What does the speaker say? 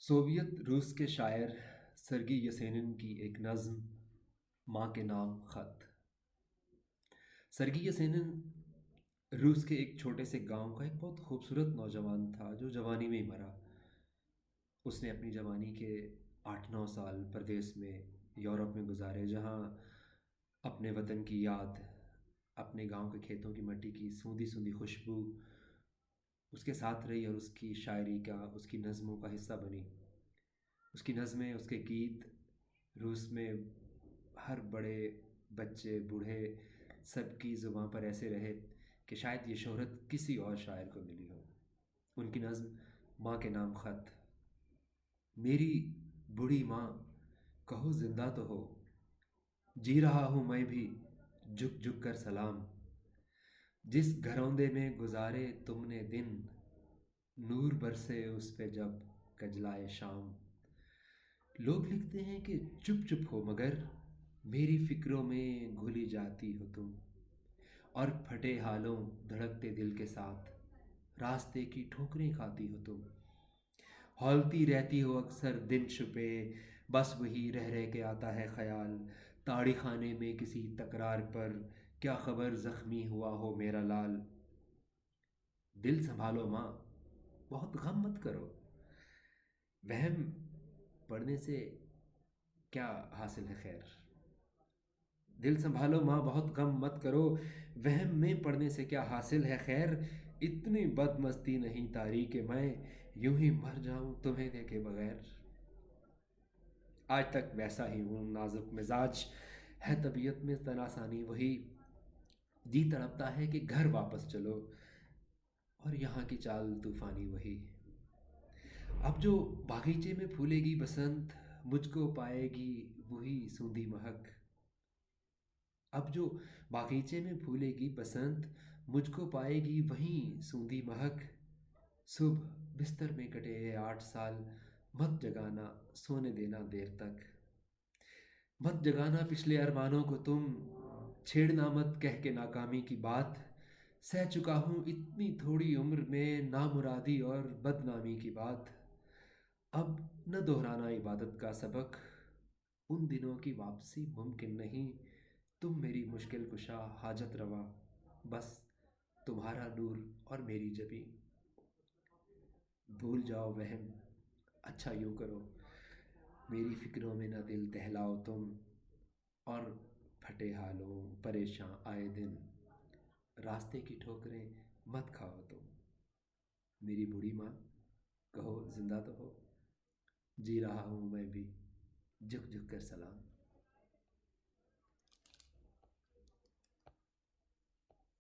Soviet रूस के शायर सरगी यसेनिन की एक नज़्म माँ के नाम ख़त। सरगी यसेनिन रूस के एक छोटे से गांव का एक बहुत खूबसूरत नौजवान था जो जवानी में ही मरा। उसने अपनी जवानी के 8-9 साल परदेश में यूरोप में गुजारे, जहाँ अपने वतन की याद, अपने गांव के खेतों की मिट्टी की सूंधी सूंधी खुशबू उसके साथ रही और उसकी शायरी का, उसकी नज़मों का हिस्सा बनी। उसकी नज़में, उसके गीत रूस में हर बड़े, बच्चे, बूढ़े, सबकी ज़ुबान पर ऐसे रहे कि शायद ये शोहरत किसी और शायर को मिली हो। उनकी नज़्म माँ के नाम ख़त। मेरी बूढ़ी माँ, कहो ज़िंदा तो हो, जी रहा हूँ मैं भी झुक झुक कर सलाम। जिस घरौंदे में गुजारे तुमने दिन, नूर बरसे उस पे जब कजलाए शाम। लोग लिखते हैं कि चुप चुप हो, मगर मेरी फिक्रों में घुली जाती हो तुम। और फटे हालों, धड़कते दिल के साथ रास्ते की ठोकरें खाती हो तुम। हौलती रहती हो अक्सर दिन छुपे, बस वही रह रह के आता है ख्याल। ताड़ी खाने में किसी तकरार पर, क्या खबर ज़ख्मी हुआ हो मेरा लाल। दिल संभालो माँ, बहुत गम मत करो, वहम पढ़ने से क्या हासिल है खैर। दिल संभालो माँ, बहुत गम मत करो, वहम में पड़ने से क्या हासिल है खैर। इतनी बदमस्ती नहीं तारी कि मैं यूं ही मर जाऊं तुम्हें देखे बगैर। आज तक वैसा ही हूँ, नाजुक मिजाज है तबीयत में तनासानी वही। जी तड़पता है कि घर वापस चलो, और यहाँ की चाल तूफानी वही। अब जो बागीचे में फूलेगी बसंत, मुझको पाएगी वही सूंधी महक। अब जो बागीचे में फूलेगी बसंत, मुझको पाएगी वहीं सूंधी महक। सुबह बिस्तर में कटे ये 8 साल, मत जगाना सोने देना देर तक। मत जगाना पिछले अरमानों को तुम, छेड़ना मत कह के नाकामी की बात। सह चुका हूँ इतनी थोड़ी उम्र में नामुरादी और बदनामी की बात। अब न दोहराना इबादत का सबक, उन दिनों की वापसी मुमकिन नहीं। तुम मेरी मुश्किल कुशा हाजत रवा, बस तुम्हारा नूर और मेरी जबी। भूल जाओ वहम, अच्छा यूं करो, मेरी फिक्रों में न दिल दहलाओ तुम। और फटे हालों परेशान आए दिन, रास्ते की ठोकरें मत खाओ तुम। मेरी बूढ़ी माँ, कहो जिंदा तो हो, जी रहा हूँ मैं भी झुक झुक कर सलाम।